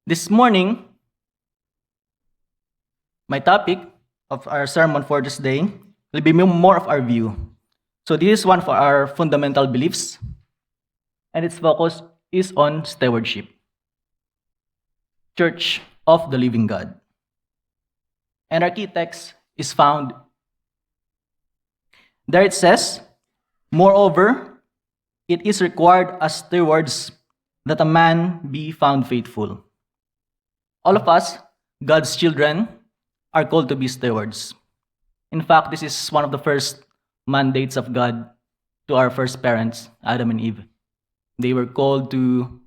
This morning, my topic of our sermon for this day will be more of our view. So this is one for our fundamental beliefs, and its focus is on stewardship. Church of the Living God. And our key text is found there. It says, "Moreover, it is required as stewards that a man be found faithful." All of us, God's children, are called to be stewards. In fact, this is one of the first mandates of God to our first parents, Adam and Eve. They were called to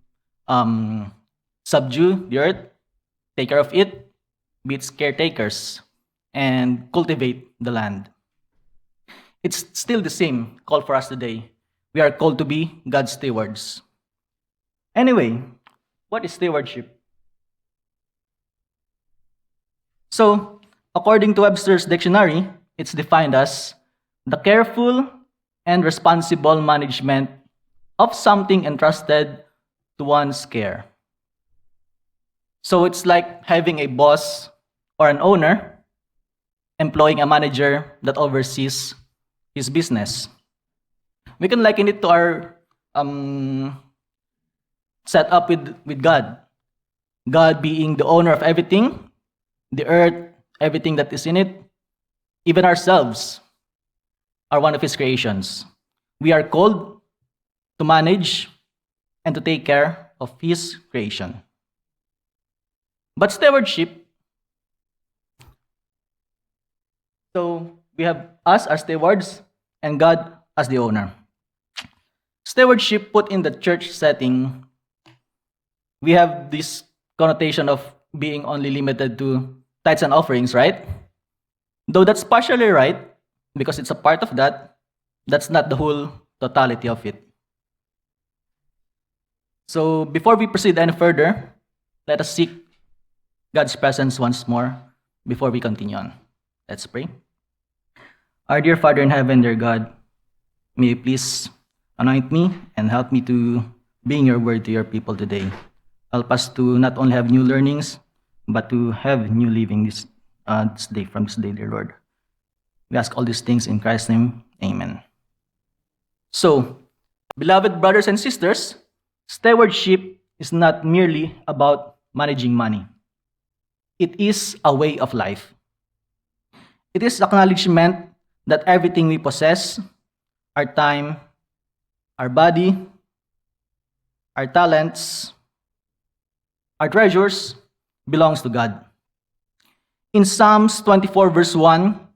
subdue the earth, take care of it, be its caretakers, and cultivate the land. It's still the same call for us today. We are called to be God's stewards. Anyway, what is stewardship? So, according to Webster's dictionary, it's defined as the careful and responsible management of something entrusted to one's care. So it's like having a boss or an owner employing a manager that oversees his business. We can liken it to our setup with God. God being the owner of everything, the earth, everything that is in it, even ourselves are one of His creations. We are called to manage and to take care of His creation. But stewardship, so we have us as stewards and God as the owner. Stewardship put in the church setting, we have this connotation of being only limited to tithes and offerings, right? Though that's partially right, because it's a part of that, that's not the whole totality of it. So before we proceed any further, let us seek God's presence once more before we continue on. Let's pray. Our dear Father in heaven, dear God, may you please anoint me and help me to bring your word to your people today. Help us to not only have new learnings, but to have new living this day, from this day, dear Lord. We ask all these things in Christ's name. Amen. So, beloved brothers and sisters, stewardship is not merely about managing money. It is a way of life. It is acknowledgement that everything we possess, our time, our body, our talents, our treasures, belongs to God. In Psalms 24 verse 1,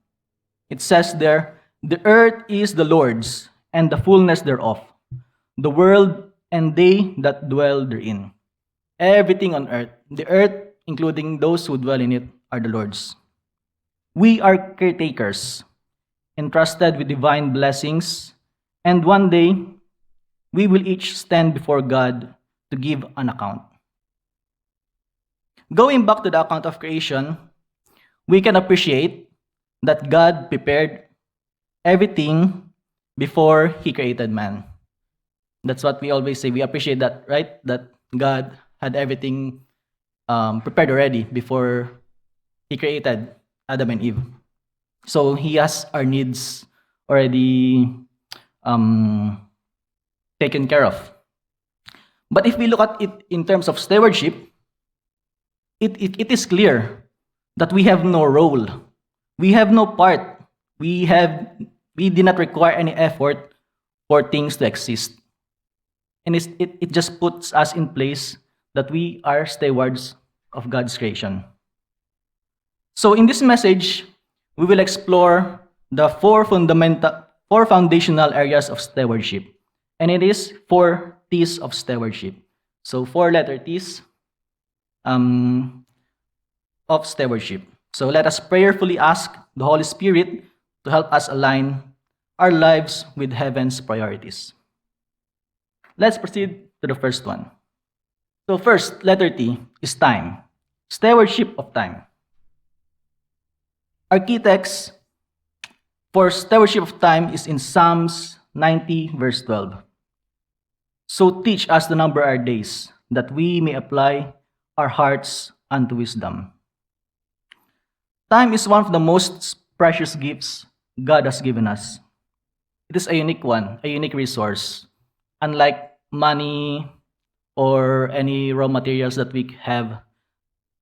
it says there, "The earth is the Lord's, and the fullness thereof, the world and they that dwell therein." Everything on earth, the earth, including those who dwell in it, are the Lord's. We are caretakers, entrusted with divine blessings, and one day, we will each stand before God to give an account. Going back to the account of creation, we can appreciate that God prepared everything before He created man. That's what we always say. We appreciate that, right? That God had everything prepared already before He created Adam and Eve. So He has our needs already taken care of. But if we look at it in terms of stewardship, it is clear that we have no role. We have no part. We did not require any effort for things to exist. And it just puts us in place that we are stewards of God's creation. So in this message, we will explore the four foundational areas of stewardship. And it is 4 T's of stewardship. So 4-letter T's of stewardship. So let us prayerfully ask the Holy Spirit to help us align our lives with heaven's priorities. Let's proceed to the first one. So first, letter T is time. Stewardship of time. Our key text for stewardship of time is in Psalms 90 verse 12. "So teach us to number our days, that we may apply our hearts unto wisdom. Time is one of the most precious gifts God has given us. It is a unique one, a unique resource. Unlike money or any raw materials that we have,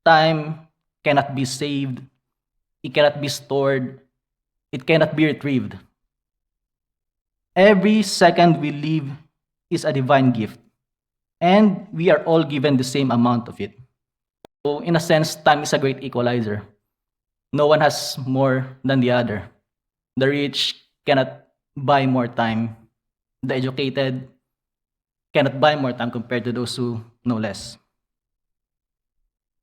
time cannot be saved, it cannot be stored, it cannot be retrieved. Every second we live is a divine gift, and we are all given the same amount of it. So, in a sense, time is a great equalizer. No one has more than the other. The rich cannot buy more time. The educated cannot buy more time compared to those who know less.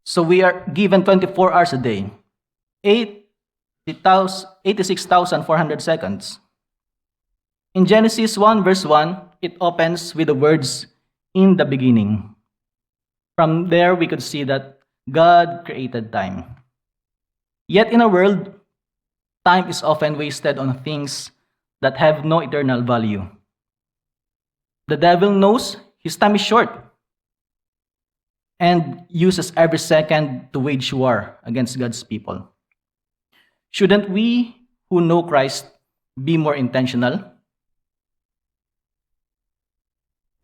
So we are given 24 hours a day, 86,400 seconds. In Genesis 1 verse 1, it opens with the words, "In the beginning." From there, we could see that God created time. Yet in a world, time is often wasted on things that have no eternal value. The devil knows his time is short and uses every second to wage war against God's people. Shouldn't we who know Christ be more intentional?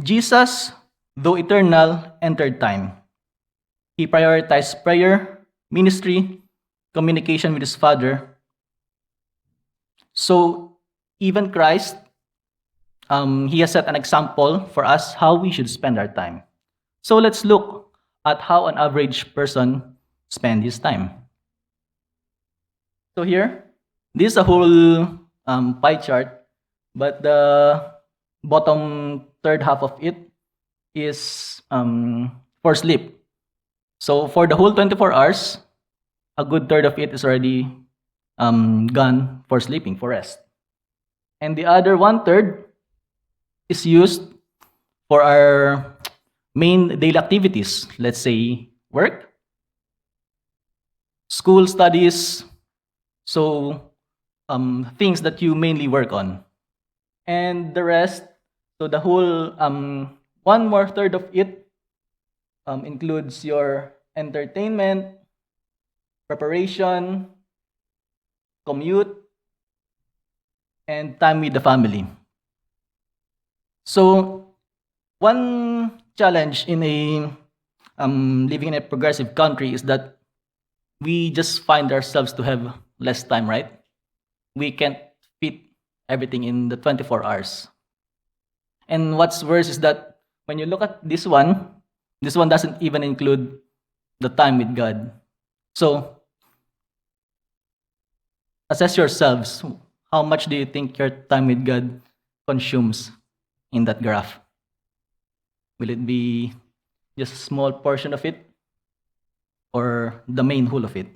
Jesus, though eternal, entered time. He prioritized prayer, ministry, communication with his Father. So even Christ, he has set an example for us how we should spend our time. So let's look at how an average person spend his time. So here, this is a whole pie chart, but the bottom third half of it is for sleep. So for the whole 24 hours, a good third of it is already gone for sleeping, for rest. And the other 1/3 is used for our main daily activities. Let's say work, school studies, so things that you mainly work on. And the rest, so the whole one more third of it includes your entertainment, preparation, commute, and time with the family. So one challenge in a living in a progressive country is that we just find ourselves to have less time, right? We can't fit everything in the 24 hours. And what's worse is that when you look at this one doesn't even include the time with God. So assess yourselves. How much do you think your time with God consumes in that graph? Will it be just a small portion of it or the main whole of it?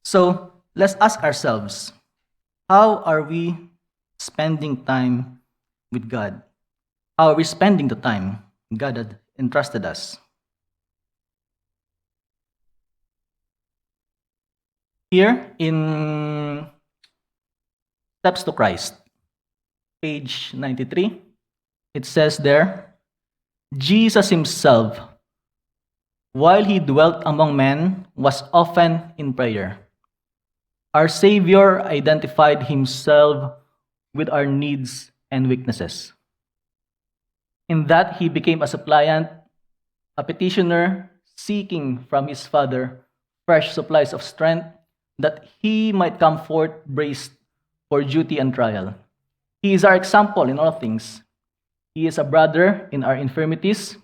So let's ask ourselves, how are we spending time with God? How are we spending the time God had entrusted us? Here in Steps to Christ, page 93, it says there, Jesus himself, while he dwelt among men, was often in prayer. Our Savior identified himself with our needs and weaknesses. In that he became a suppliant, a petitioner, seeking from his Father fresh supplies of strength, that he might come forth braced for duty and trial. He is our example in all things. He is a brother in our infirmities,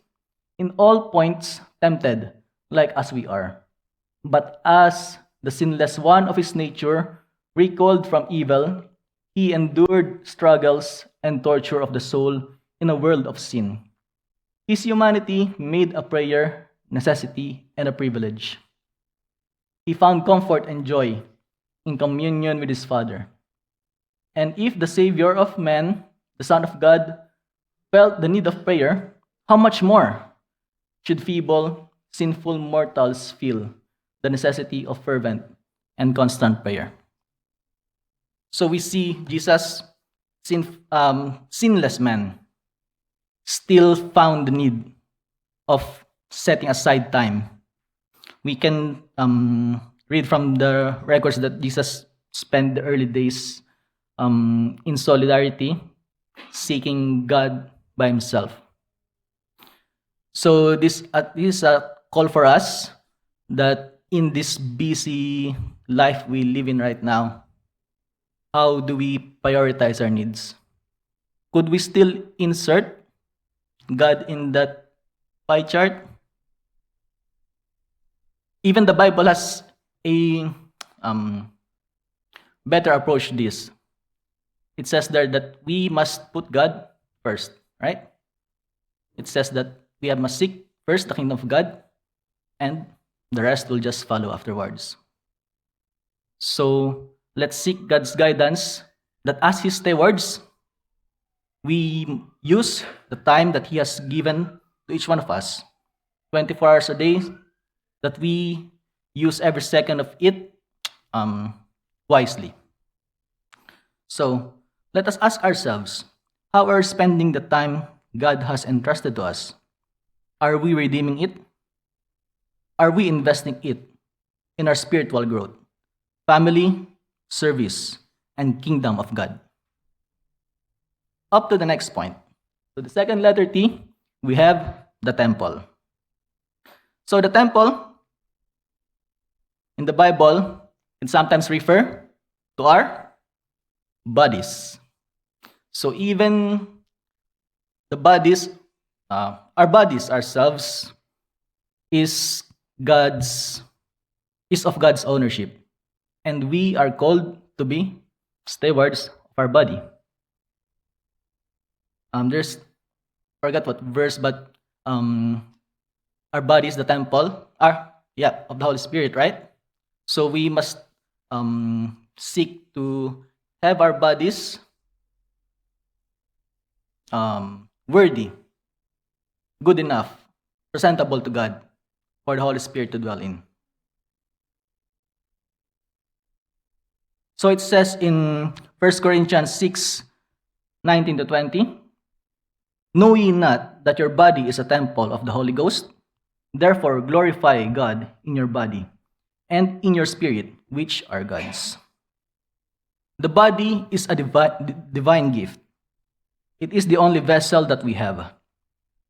in all points tempted, like as we are. But as the sinless one of his nature, recalled from evil, he endured struggles and torture of the soul in a world of sin. His humanity made a prayer, necessity, and a privilege. He found comfort and joy in communion with his Father. And if the Savior of men, the Son of God, felt the need of prayer, how much more should feeble, sinful mortals feel the necessity of fervent and constant prayer? So we see Jesus, sinless man, still found the need of setting aside time. We can read from the records that Jesus spent the early days in solidarity, seeking God by himself. So this is a call for us that in this busy life we live in right now, how do we prioritize our needs? Could we still insert God in that pie chart? Even the Bible has a better approach to this. It says there that we must put God first, right? It says that we must seek first the kingdom of God, and the rest will just follow afterwards. So let's seek God's guidance, that as his stewards, we use the time that he has given to each one of us, 24 hours a day, that we use every second of it wisely. So let us ask ourselves, how are we spending the time God has entrusted to us? Are we redeeming it? Are we investing it in our spiritual growth, family, service, and kingdom of God? Up to the next point. So the second letter T, we have the temple. So the temple, in the Bible, it sometimes refer to our bodies. So even the bodies, our bodies ourselves, is of God's ownership, and we are called to be stewards of our body. There's forgot what verse, but our body is the temple, of the Holy Spirit, right? So we must seek to have our bodies worthy, good enough, presentable to God for the Holy Spirit to dwell in. So it says in 1 Corinthians 6:19-20, know ye not that your body is a temple of the Holy Ghost? Therefore glorify God in your body and in your spirit, which are God's. The body is a divine gift. It is the only vessel that we have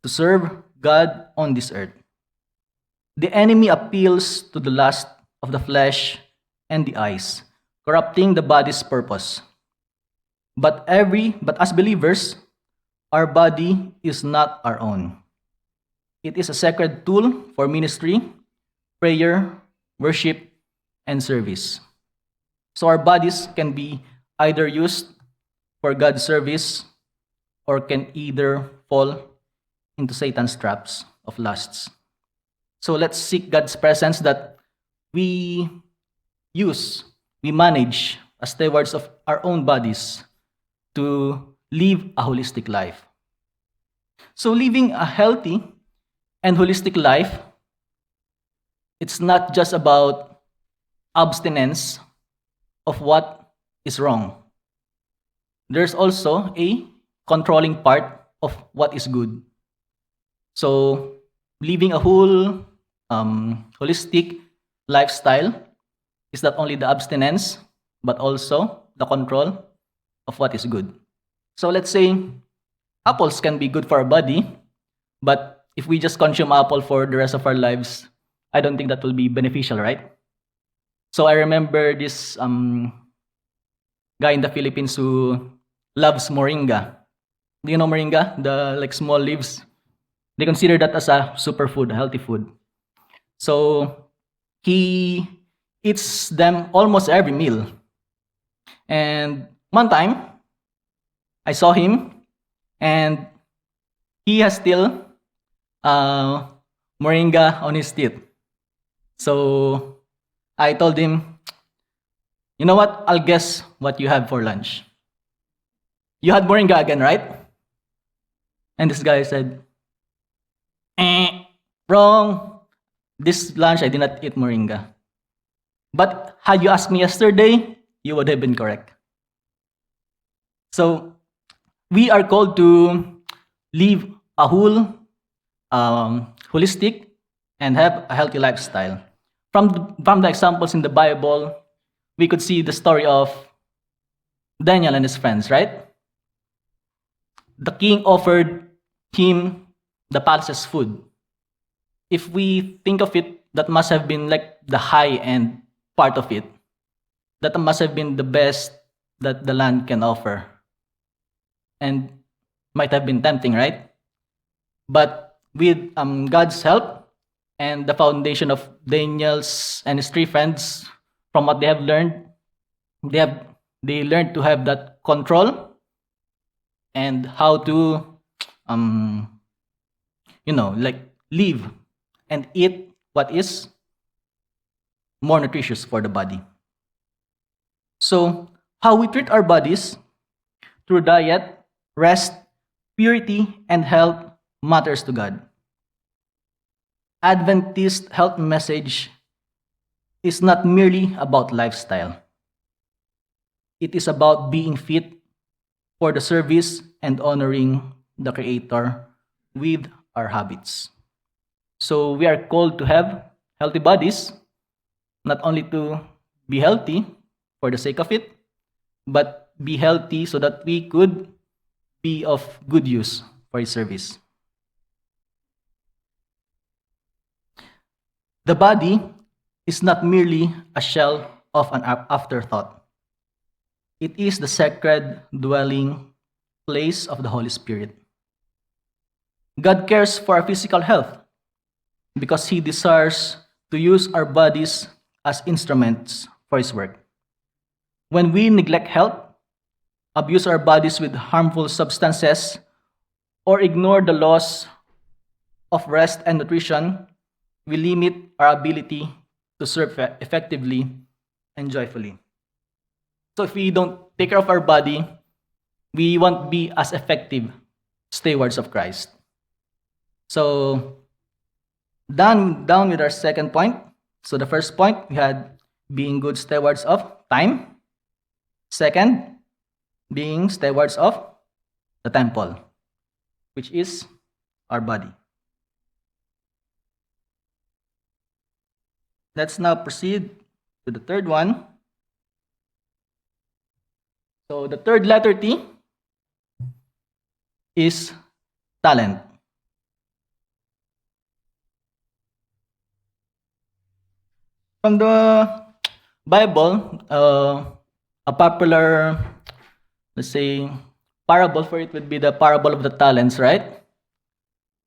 to serve God on this earth. The enemy appeals to the lust of the flesh and the eyes, corrupting the body's purpose. But as believers, our body is not our own. It is a sacred tool for ministry, prayer, worship, and service. So our bodies can be either used for God's service or can either fall into Satan's traps of lusts. So let's seek God's presence that we manage as stewards of our own bodies to live a holistic life. So living a healthy and holistic life, it's not just about abstinence of what is wrong. There's also a controlling part of what is good. So living a whole holistic lifestyle is not only the abstinence, but also the control of what is good. So let's say apples can be good for our body, but if we just consume apple for the rest of our lives, I don't think that will be beneficial, right? So I remember this guy in the Philippines who loves moringa. Do you know moringa? The small leaves. They consider that as a superfood, a healthy food. So he eats them almost every meal. And one time, I saw him, and he has still moringa on his teeth. So I told him, you know what? I'll guess what you have for lunch. You had moringa again, right? And this guy said, wrong. This lunch, I did not eat moringa. But had you asked me yesterday, you would have been correct. So we are called to live a whole, holistic and have a healthy lifestyle. From the examples in the Bible, we could see the story of Daniel and his friends, right? The king offered him the palace's food. If we think of it, that must have been like the high end part of it. That must have been the best that the land can offer. And might have been tempting, right? But with God's help and the foundation of Daniel's and his three friends, from what they have learned, they have they learned to have that control and how to like live and eat what is more nutritious for the body. So how we treat our bodies through diet, rest, purity, and health matters to God. Adventist health message is not merely about lifestyle. It is about being fit for the service and honoring the Creator with our habits. So we are called to have healthy bodies, not only to be healthy for the sake of it, but be healthy so that we could be of good use for His service. The body is not merely a shell of an afterthought. It is the sacred dwelling place of the Holy Spirit. God cares for our physical health because He desires to use our bodies as instruments for His work. When we neglect health, abuse our bodies with harmful substances, or ignore the laws of rest and nutrition, we limit our ability to serve effectively and joyfully. So if we don't take care of our body, we won't be as effective stewards of Christ. So down with our second point. So the first point, we had being good stewards of time. Second, being stewards of the temple, which is our body. Let's now proceed to the third one. So the third letter T is talent. From the Bible, a popular, let's say, parable for it would be the parable of the talents, right?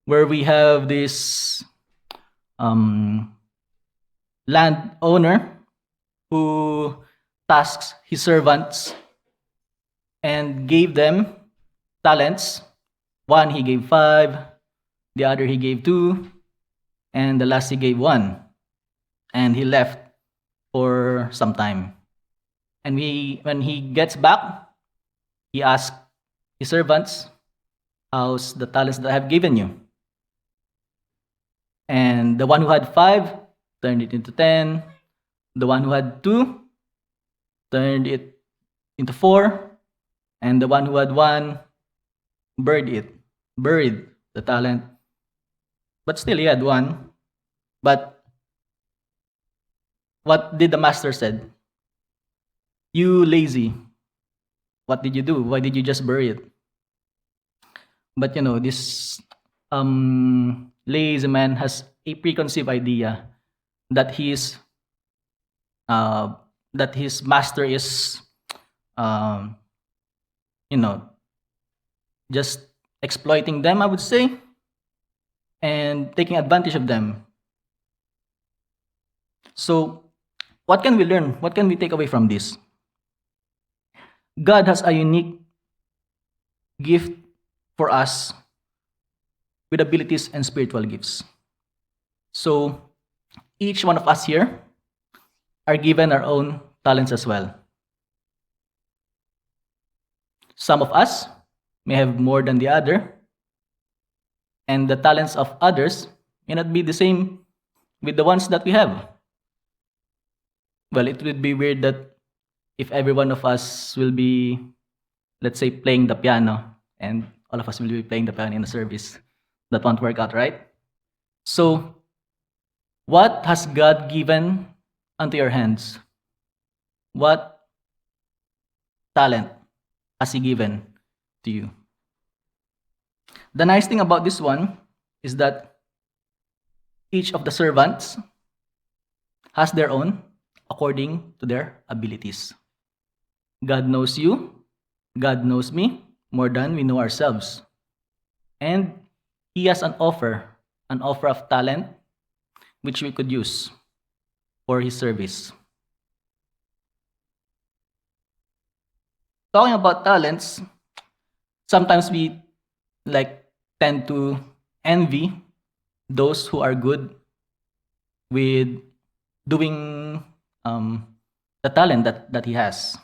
Where we have this landowner who tasks his servants and gave them talents. One he gave 5, the other he gave 2, and the last he gave 1. And he left for some time. And when he gets back, he asked his servants, "How's the talents that I have given you?" And the one who had 5 turned it into 10. The one who had 2 turned it into 4. And the one who had 1 buried the talent. But still he had 1. But what did the master said? "You lazy. What did you do? Why did you just bury it?" But this lazy man has a preconceived idea that his master is just exploiting them, I would say, and taking advantage of them. So what can we learn? What can we take away from this? God has a unique gift for us with abilities and spiritual gifts. So each one of us here are given our own talents as well. Some of us may have more than the other, and the talents of others may not be the same with the ones that we have. Well, it would be weird that if every one of us will be, let's say, playing the piano, and all of us will be playing the piano in the service. That won't work out, right? So What has God given unto your hands? What talent has He given to you? The nice thing about this one is that each of the servants has their own according to their abilities. God knows you, God knows me more than we know ourselves. And He has an offer of talent which we could use for His service. Talking about talents, sometimes we tend to envy those who are good with doing the talent that he has.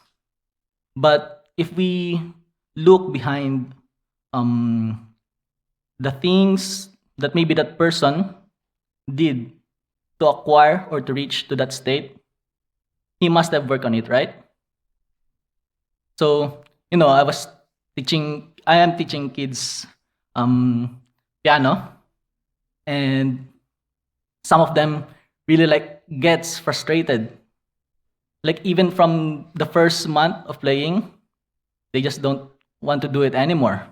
But if we look behind the things that maybe that person did to acquire or to reach to that state, he must have worked on it, right? So, I am teaching kids piano, and some of them really gets frustrated. Like even from the first month of playing, they just don't want to do it anymore.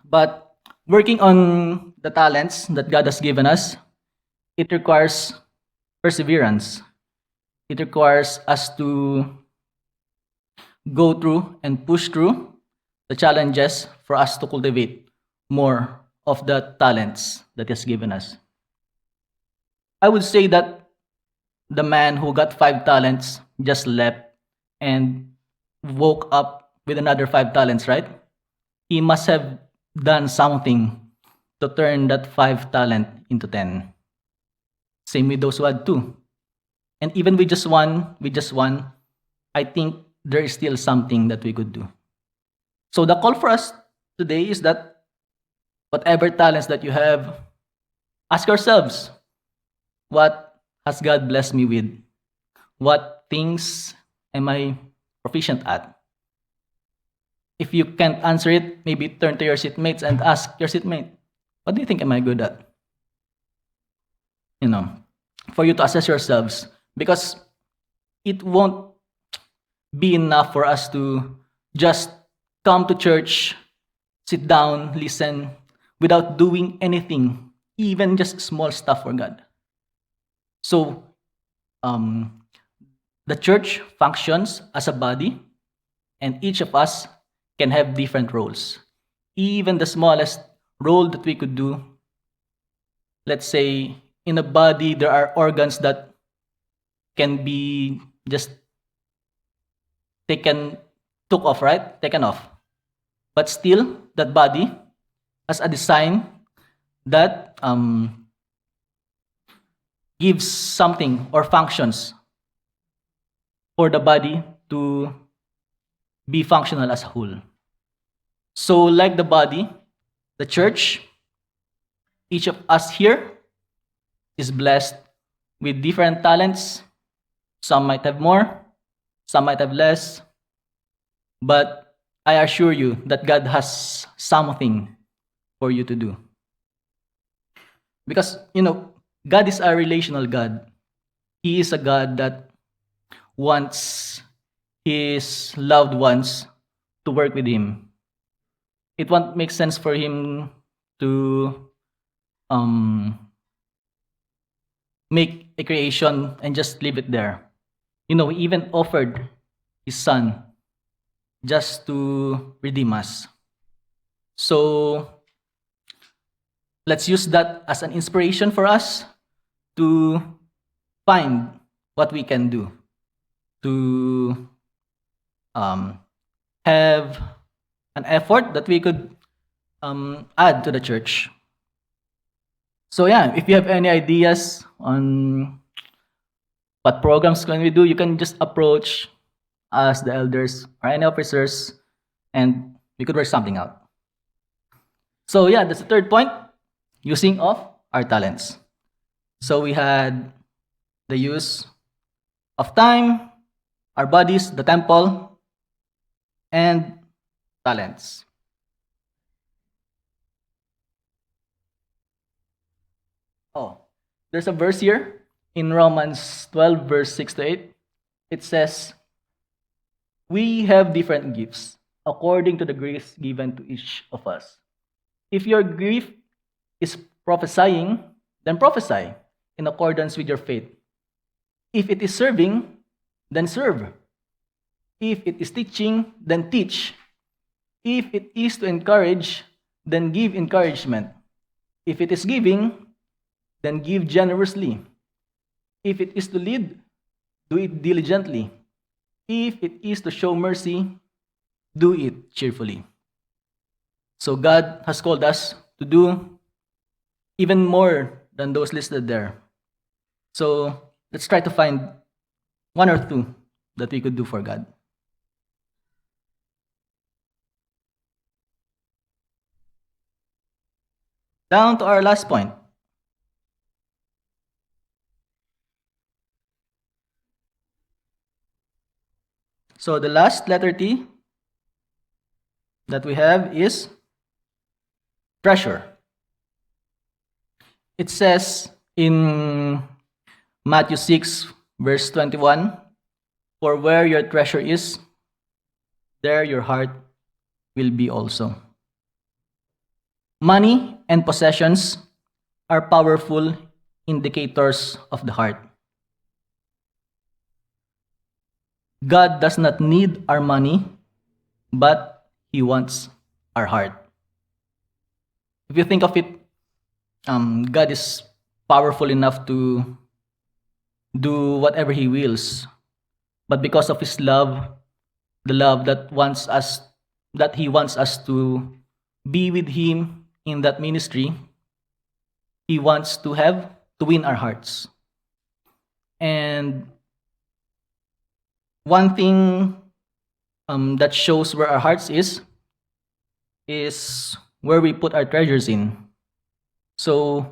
But working on the talents that God has given us, it requires perseverance. It requires us to go through and push through the challenges for us to cultivate more of the talents that He has given us. I would say that the man who got 5 talents just left and woke up with another 5 talents, right? He must have done something to turn that 5 talent into 10. Same with those who had 2. And even with just one, I think there is still something that we could do. So the call for us today is that whatever talents that you have, ask yourselves, what has God blessed me with? What things am I proficient at? If you can't answer it, maybe turn to your seatmates and ask your seatmate, what do you think am I good at? For you to assess yourselves, because it won't be enough for us to just come to church, sit down, listen, without doing anything, even just small stuff for God. So, the church functions as a body, and each of us can have different roles. Even the smallest role that we could do, let's say, in a body, there are organs that can be just taken off. But still, that body has a design that gives something or functions for the body to be functional as a whole. So like the body, the church, each of us here is blessed with different talents. Some might have more, some might have less, but I assure you that God has something for you to do. Because, God is a relational God. He is a God that wants His loved ones to work with Him. It won't make sense for Him to make a creation and just leave it there. He even offered His Son just to redeem us. So let's use that as an inspiration for us to find what we can do to have an effort that we could add to the church. So yeah, if you have any ideas on what programs can we do, you can just approach us, the elders or any officers, and we could work something out. So yeah, that's the third point, using of our talents. So we had the use of time, our bodies, the temple, and talents. Oh, there's a verse here in Romans 12, verse 6 to 8. It says, we have different gifts according to the grace given to each of us. If your gift is prophesying, then prophesy in accordance with your faith. If it is serving, then serve. If it is teaching, then teach. If it is to encourage, then give encouragement. If it is giving, then give generously. If it is to lead, do it diligently. If it is to show mercy, do it cheerfully. So God has called us to do even more than those listed there. So let's try to find one or two that we could do for God. Down to our last point. So the last letter T that we have is treasure. It says in Matthew 6, verse 21, for where your treasure is, there your heart will be also. Money and possessions are powerful indicators of the heart. God does not need our money, but He wants our heart. If you think of it, God is powerful enough to do whatever He wills, but because of His love, the love that He wants us to be with Him in that ministry, He wants to win our hearts. And one thing that shows where our hearts is where we put our treasures in. So,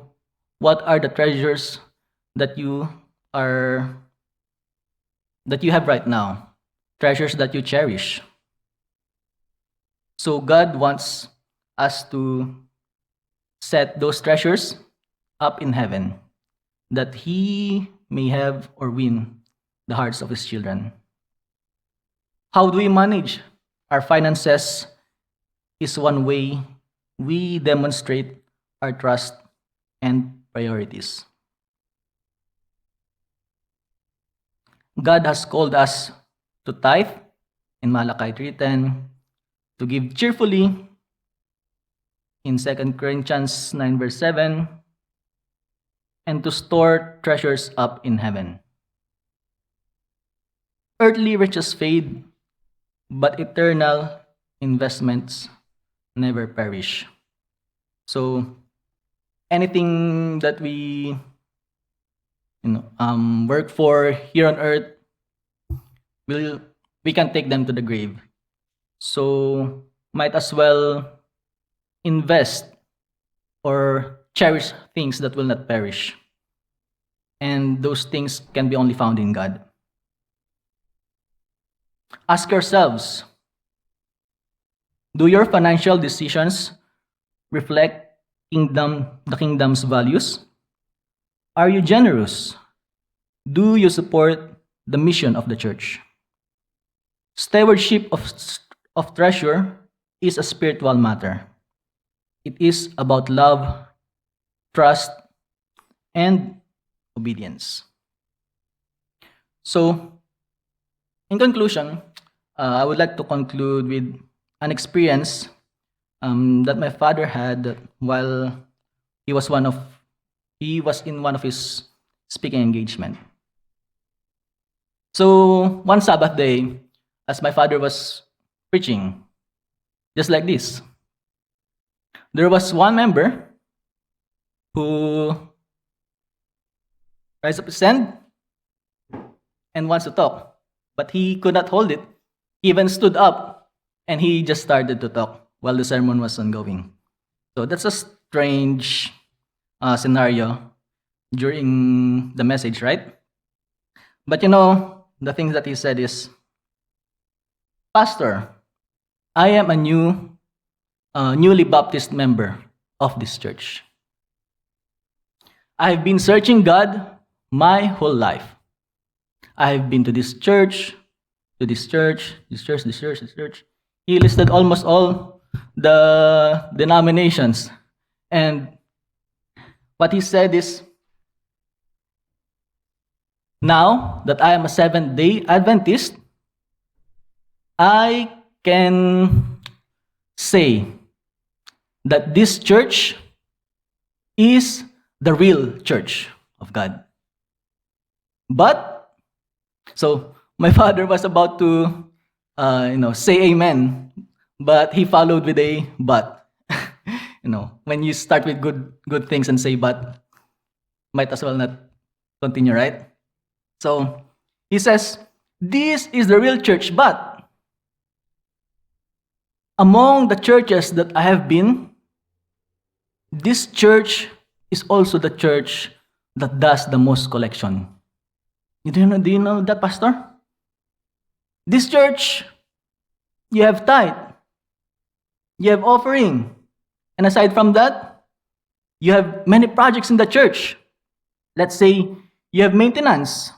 what are the treasures that you have right now? Treasures that you cherish. So God wants us to set those treasures up in heaven, that He may have or win the hearts of His children. How do we manage our finances is one way we demonstrate our trust and priorities. God has called us to tithe in Malachi 3:10, to give cheerfully in 2 Corinthians 9 verse 7, and to store treasures up in heaven. Earthly riches fade, but eternal investments never perish. So anything that we work for here on earth, we can take them to the grave. So might as well invest or cherish things that will not perish. And those things can be only found in God. Ask yourselves, do your financial decisions reflect the kingdom's values? Are you generous? Do you support the mission of the church? Stewardship of treasure is a spiritual matter. It is about love, trust, and obedience. So, in conclusion, I would like to conclude with an experience that my father had while he was in one of his speaking engagement. So one Sabbath day, as my father was preaching, just like this, there was one member who raised up his hand and wants to talk, but he could not hold it. He even stood up and he just started to talk while the sermon was ongoing. So that's a strange scenario during the message, right? But the things that he said is, Pastor, I am a newly baptized member of this church. I've been searching God my whole life. I've been to this church, to this church, this church, this church, this church. He listed almost all the denominations. And what he said is, now that I am a Seventh-day Adventist, I can say that this church is the real church of God. But, so my father was about to, say amen, but he followed with a but. When you start with good things and say but, might as well not continue, right? So he says, this is the real church, but among the churches that I have been, this church is also the church that does the most collection. Do you know that, Pastor? This church, you have tithe, you have offering, and aside from that, you have many projects in the church. Let's say you have maintenance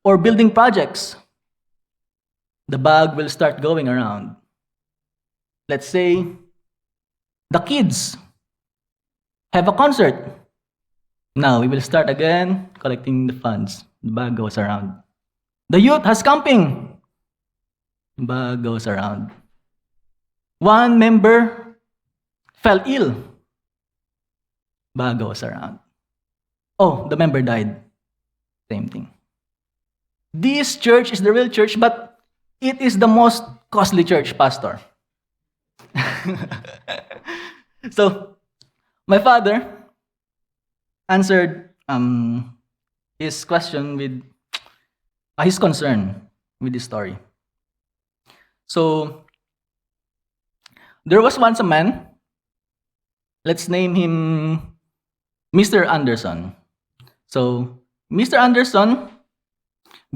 or building projects. The bag will start going around. Let's say the kids have a concert. Now we will start again collecting the funds. The bag goes around. The youth has camping. The bag goes around. One member fell ill. Bag goes around. Oh, the member died. Same thing. This church is the real church, but it is the most costly church, Pastor. So, my father answered his question with his concern with this story. So, there was once a man, let's name him Mr. Anderson. So, Mr. Anderson,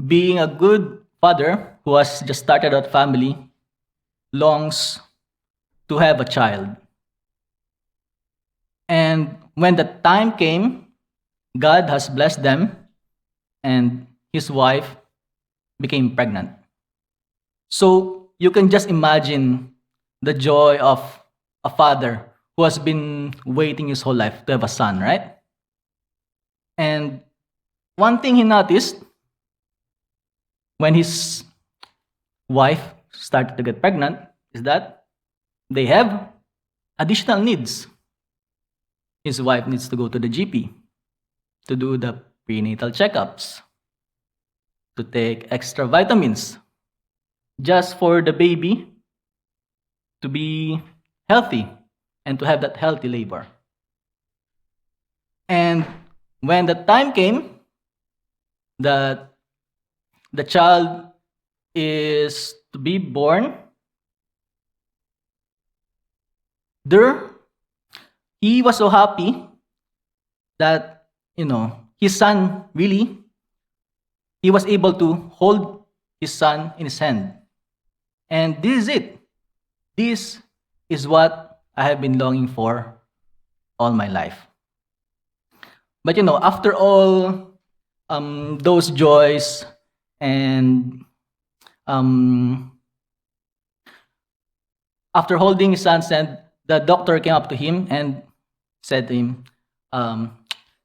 being a good father who has just started a family, longs to have a child. And when the time came, God has blessed them, and his wife became pregnant. So you can just imagine the joy of a father who has been waiting his whole life to have a son, right? And one thing he noticed when his wife started to get pregnant is that they have additional needs. His wife needs to go to the GP to do the prenatal checkups, to take extra vitamins, just for the baby to be healthy and to have that healthy labor. And when the time came that the child is to be born, he was so happy that, his son really, he was able to hold his son in his hand. And this is it. This is what I have been longing for all my life. But after all those joys and after holding his son, the doctor came up to him and said to him,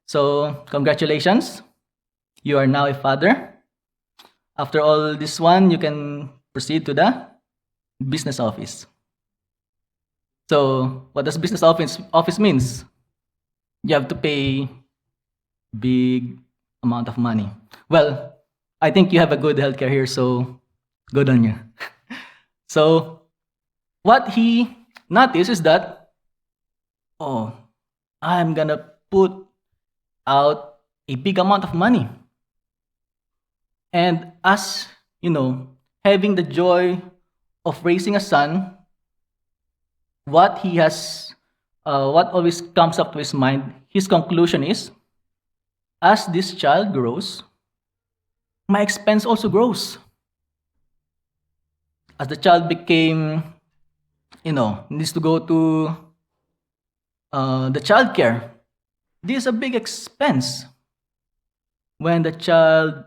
so congratulations, you are now a father. After all this one, you can proceed to the business office. So what does business office means? You have to pay big amount of money. Well, I think you have a good healthcare here, so good on you. So what he noticed is that, I'm gonna put out a big amount of money. And as, having the joy of raising a son, what always comes up to his mind, his conclusion is, as this child grows, my expense also grows. As the child became, needs to go to the childcare, This is a big expense when the child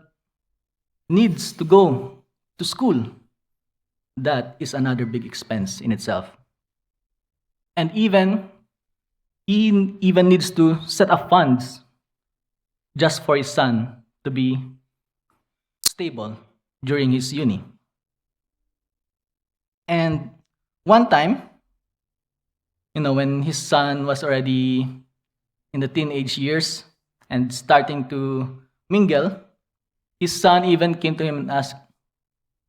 needs to go to school. That is another big expense in itself. And he even needs to set up funds just for his son to be stable during his uni. And one time, when his son was already in the teenage years and starting to mingle, his son even came to him and asked,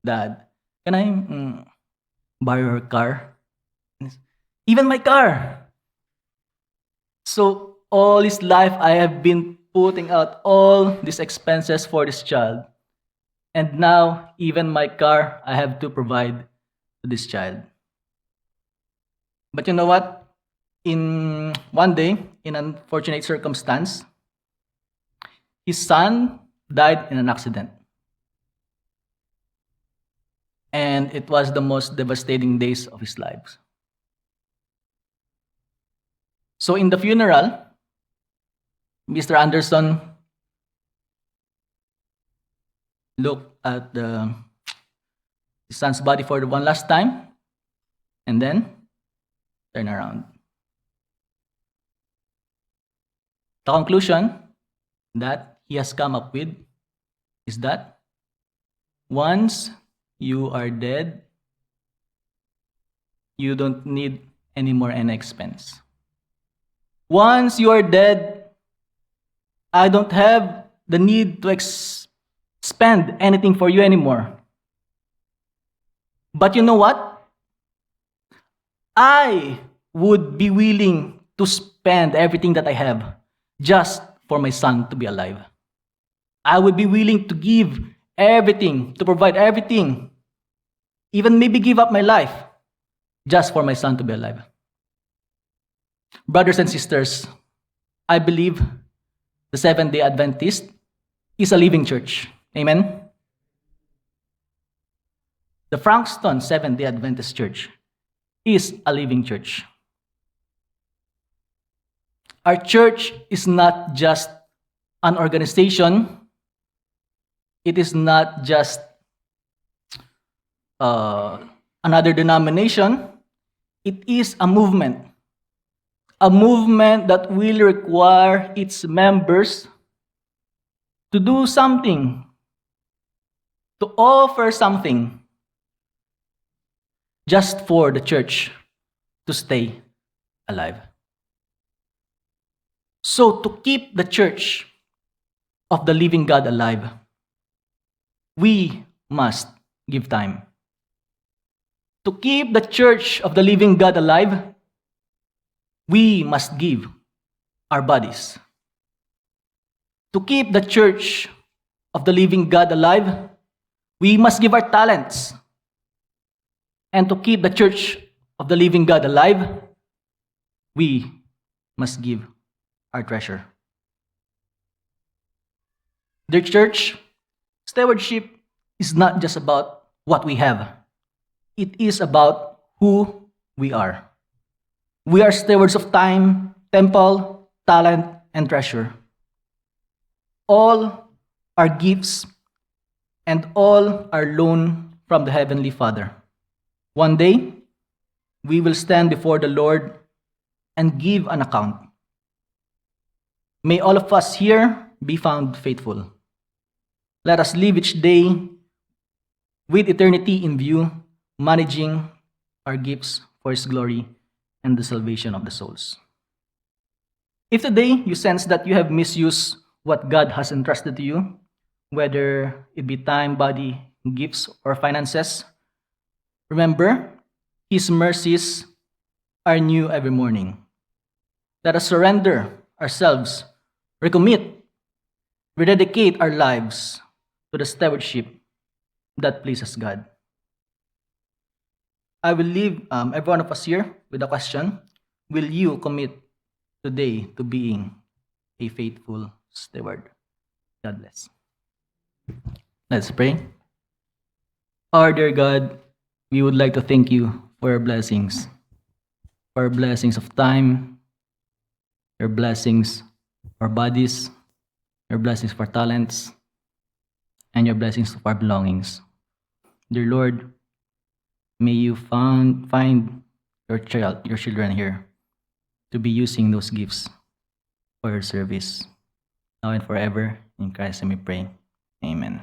"Dad, can I borrow your car? Even my car." So all his life, I have been putting out all these expenses for this child. And now, even my car, I have to provide to this child. But you know what? In one day, in an unfortunate circumstance, his son died in an accident. And it was the most devastating days of his life. So in the funeral, Mr. Anderson looked at his son's body for the one last time and then turned around. The conclusion that he has come up with is that once you are dead, you don't need any more any expense. Once you are dead, I don't have the need to spend anything for you anymore. But you know what? I would be willing to spend everything that I have just for my son to be alive. I would be willing to give everything, to provide everything, even maybe give up my life just for my son to be alive. Brothers and sisters, I believe the Seventh-day Adventist is a living church. Amen? The Frankston Seventh-day Adventist Church is a living church. Our church is not just an organization. It is not just another denomination. It is a movement. A movement that will require its members to do something, to offer something, just for the church to stay alive. So, to keep the church of the living God alive, we must give time. To keep the church of the living God alive, we must give our bodies. To keep the church of the living God alive, we must give our talents. And to keep the church of the living God alive, we must give our treasure. Dear church, stewardship is not just about what we have. It is about who we are. We are stewards of time, temple, talent, and treasure. All are gifts and all are loaned from the Heavenly Father. One day, we will stand before the Lord and give an account. May all of us here be found faithful. Let us live each day with eternity in view, managing our gifts for His glory and the salvation of the souls. If today you sense that you have misused what God has entrusted to you, whether it be time, body, gifts, or finances, remember, His mercies are new every morning. Let us surrender ourselves, recommit, rededicate our lives to the stewardship that pleases God. I will leave every one of us here with a question. Will you commit today to being a faithful steward? God bless. Let's pray. Our dear God, we would like to thank you for your blessings of time, your blessings our bodies, your blessings for talents, and your blessings for belongings. Dear Lord, may you find your children here to be using those gifts for your service, now and forever. In Christ, we pray. Amen.